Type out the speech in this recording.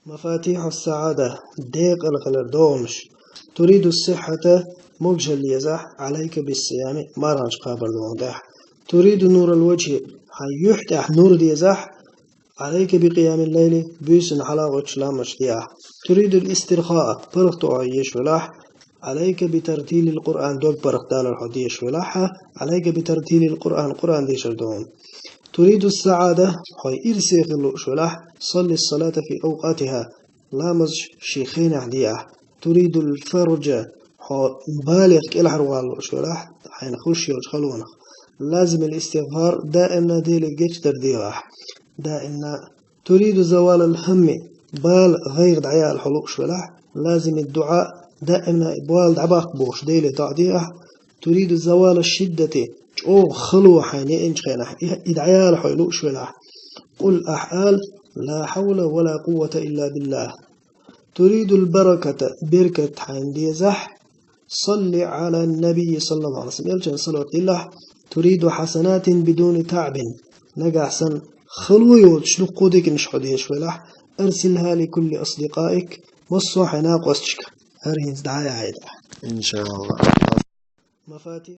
مفاتيح السعادة ديق القلردونش. تريد الصحة مجهل يزح عليك بالصيام ما رانش قابل دوندح. تريد نور الوجه حيحتح نور ديزح عليك بقيام الليل بيسن على وجه مشتيح. تريد الاسترخاء برغت عيش ولاح عليك بترتيل القرآن دوك برغتال الحديش ولاحة عليك بترتيل القرآن قرآن ديش الدون. تريد السعادة حي إرسيخ اللؤشلاح صلي الصلاة في أوقاتها لا مز شيخين عدية. تريد الفرج حي بالغ الحروال اللؤشلاح حين خش يوجخلونه. لازم الاستغفار دائما ديلك جيش ترديراح دائما. تريد زوال الهم بال غير دعاء الحلوق شلاح لازم الدعاء دائما بوال دعباق بوش ديلي تعديراح. تريد زوال الشدة أو خلوة حين إنشخينح إدعاء الحلوق شلاح قل أحال لا حول ولا قوة إلا بالله. تريد البركة بركة حين ديزح صلي على النبي صلى الله عليه وسلم يلجن صلوات الله. تريد حسنات بدون تعب نجح سن خلويوت شنو قودك نشحديش ولاح أرسلها لكل أصدقائك مصوح ناقوستك هرهنز دعاية عيدة إن شاء الله. مفاتيح